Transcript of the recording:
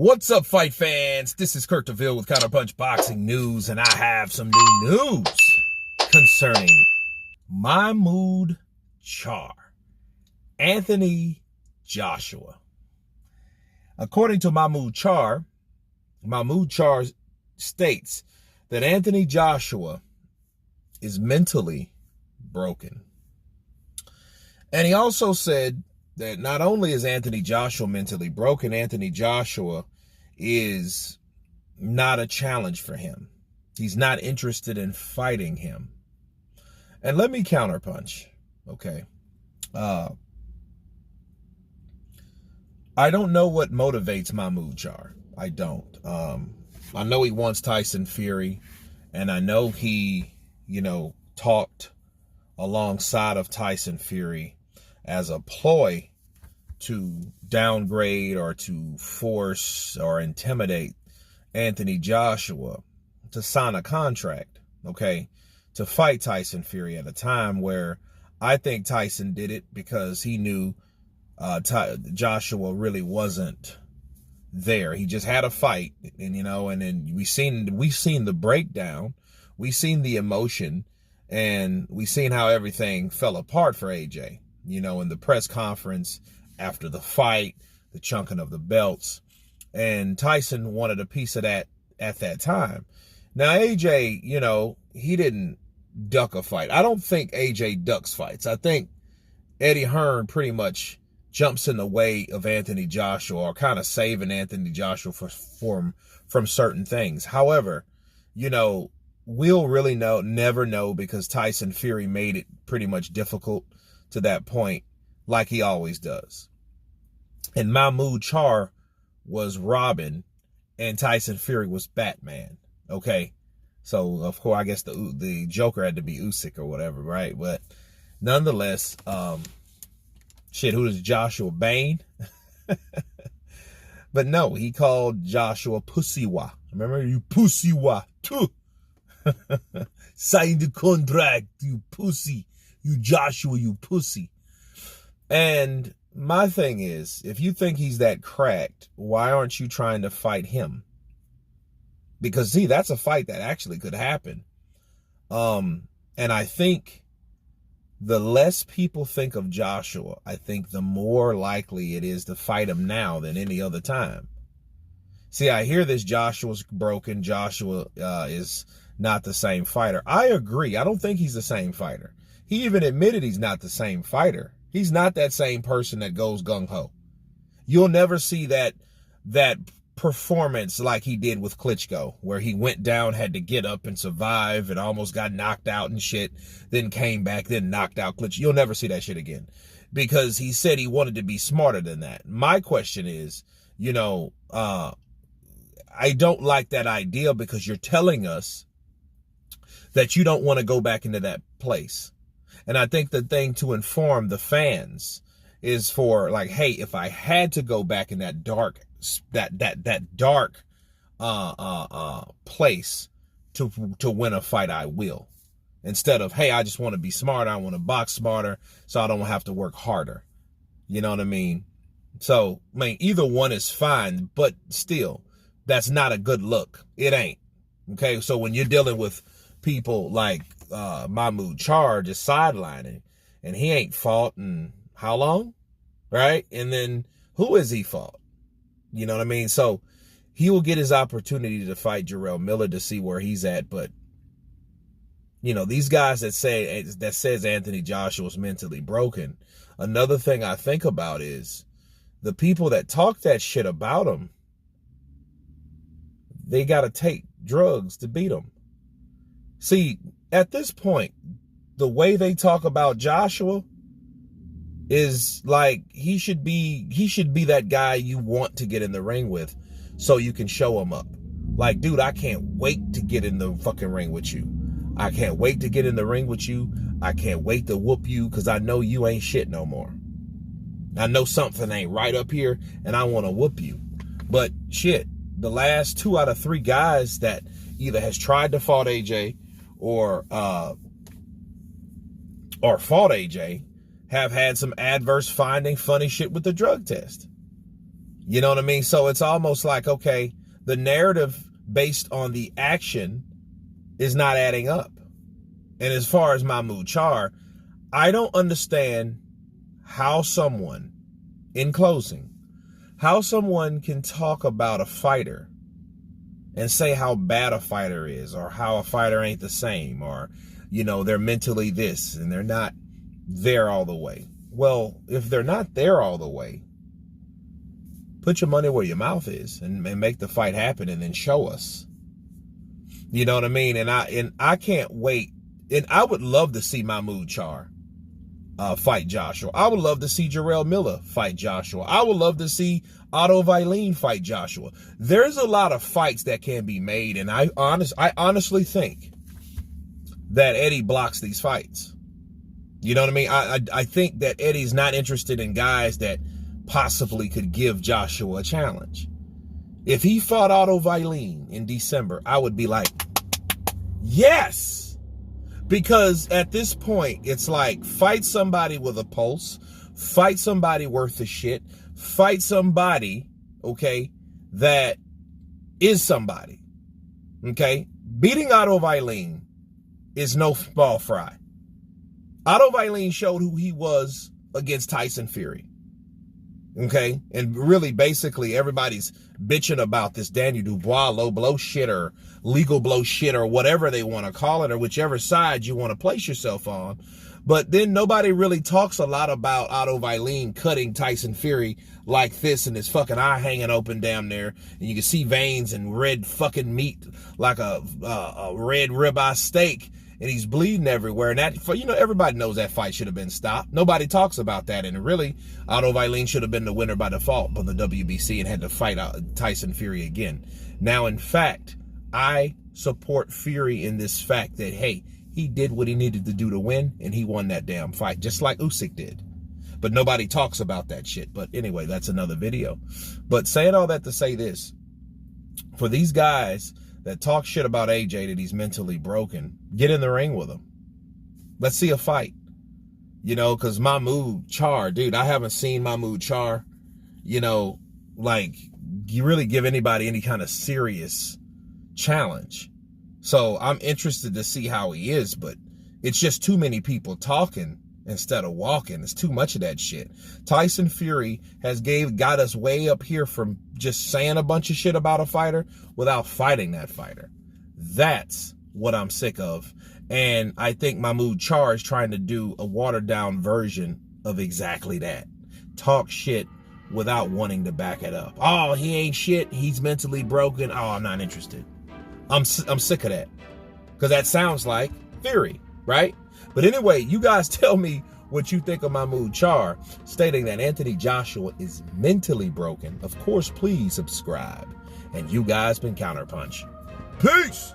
What's up, fight fans? This is Kurt DeVille with Counterpunch Boxing News, and I have some new news concerning Mamoud Charr, Anthony Joshua. According to Mamoud Charr states that Anthony Joshua is mentally broken. And he also said that not only is Anthony Joshua mentally broken, Anthony Joshua is not a challenge for him. He's not interested in fighting him. And let me counterpunch, okay? I don't know what motivates Mamoud Charr. I don't. I know he wants Tyson Fury, and I know he, talked alongside of Tyson Fury as a ploy to downgrade or to force or intimidate Anthony Joshua to sign a contract, okay, to fight Tyson Fury at a time where I think Tyson did it because he knew Joshua really wasn't there. He just had a fight, and and then we've seen the breakdown, we've seen the emotion, and we've seen how everything fell apart for AJ. In the press conference after the fight, the chunking of the belts, and Tyson wanted a piece of that at that time. Now AJ, he didn't duck a fight. I don't think AJ ducks fights. I think Eddie Hearn pretty much jumps in the way of Anthony Joshua, or kind of saving Anthony Joshua from certain things. However, we'll really never know, because Tyson Fury made it pretty much difficult to that point, like he always does. And Mamoud Charr was Robin, and Tyson Fury was Batman. Okay, so of course I guess the Joker had to be Usyk or whatever, right? But nonetheless, who is Joshua, Bane? But no, he called Joshua Pussywa. Remember, you Pussywa too. Sign the contract, you pussy. You Joshua, you pussy. And my thing is, if you think he's that cracked, why aren't you trying to fight him? Because, see, that's a fight that actually could happen. And I think the less people think of Joshua, I think the more likely it is to fight him now than any other time. See, I hear this Joshua's broken. Joshua is not the same fighter. I agree. I don't think he's the same fighter. He even admitted he's not the same fighter. He's not that same person that goes gung-ho. You'll never see that performance like he did with Klitschko, where he went down, had to get up and survive, and almost got knocked out and shit, then came back, then knocked out Klitschko. You'll never see that shit again, because he said he wanted to be smarter than that. My question is, I don't like that idea, because you're telling us that you don't want to go back into that place. And I think the thing to inform the fans is for, like, hey, if I had to go back in that dark place to win a fight, I will. Instead of, hey, I just want to be smarter, I want to box smarter, so I don't have to work harder. You know what I mean? So, either one is fine, but still, that's not a good look. It ain't. Okay, so when you're dealing with people like Mamoud Charr just sidelining, and he ain't fought in how long, right? And then who has he fought? You know what I mean? So he will get his opportunity to fight Jarrell Miller to see where he's at. But these guys that says Anthony Joshua is mentally broken. Another thing I think about is the people that talk that shit about him. They got to take drugs to beat him. See, at this point, the way they talk about Joshua is like he should be that guy you want to get in the ring with, so you can show him up. Like, dude, I can't wait to get in the fucking ring with you. I can't wait to get in the ring with you. I can't wait to whoop you, because I know you ain't shit no more. I know something ain't right up here, and I want to whoop you. But shit, the last 2 out of 3 guys that either has tried to fight AJ or fought AJ have had some adverse finding, funny shit with the drug test. You know what I mean? So it's almost like, okay, the narrative based on the action is not adding up. And as far as Mamoud Charr, I don't understand how someone, in closing, how someone can talk about a fighter and say how bad a fighter is, or how a fighter ain't the same, or, you know, they're mentally this and they're not there all the way. Well, if they're not there all the way, put your money where your mouth is and make the fight happen and then show us. You know what I mean? And I can't wait. And I would love to see Mamoud Charr fight Joshua. I would love to see Jarrell Miller fight Joshua. I would love to see Otto Vailene fight Joshua. There's a lot of fights that can be made, and I honestly think that Eddie blocks these fights. You know what I mean? I think that Eddie's not interested in guys that possibly could give Joshua a challenge. If he fought Otto Vailene in December, I would be like, yes! Because at this point, it's like, fight somebody with a pulse, fight somebody worth the shit, fight somebody, okay, that is somebody, okay? Beating Otto Vailene is no small fry. Otto Vailene showed who he was against Tyson Fury, okay? And really, basically, everybody's bitching about this Daniel Dubois low blow shit or legal blow shit or whatever they want to call it, or whichever side you want to place yourself on. But then nobody really talks a lot about Otto Vailene cutting Tyson Fury like this, and his fucking eye hanging open down there, and you can see veins and red fucking meat like a red ribeye steak, and he's bleeding everywhere. And that, you know, everybody knows that fight should have been stopped. Nobody talks about that. And really, Otto Vailene should have been the winner by default on the WBC and had to fight Tyson Fury again. Now, in fact, I support Fury in this fact that, hey, he did what he needed to do to win, and he won that damn fight, just like Usyk did. But nobody talks about that shit. But anyway, that's another video. But saying all that to say this, for these guys that talk shit about AJ, that he's mentally broken, get in the ring with him. Let's see a fight. You know, because Mamoud Charr, dude, I haven't seen Mamoud Charr, you know, like, you really give anybody any kind of serious challenge. So I'm interested to see how he is, but it's just too many people talking instead of walking. It's too much of that shit. Tyson Fury has got us way up here from just saying a bunch of shit about a fighter without fighting that fighter. That's what I'm sick of. And I think Mamoud Charr is trying to do a watered down version of exactly that. Talk shit without wanting to back it up. Oh, he ain't shit. He's mentally broken. Oh, I'm not interested. I'm sick of that. Because that sounds like Fury, right? But anyway, you guys tell me what you think of Mamoud Charr stating that Anthony Joshua is mentally broken. Of course, please subscribe. And you guys been Counterpunch. Peace!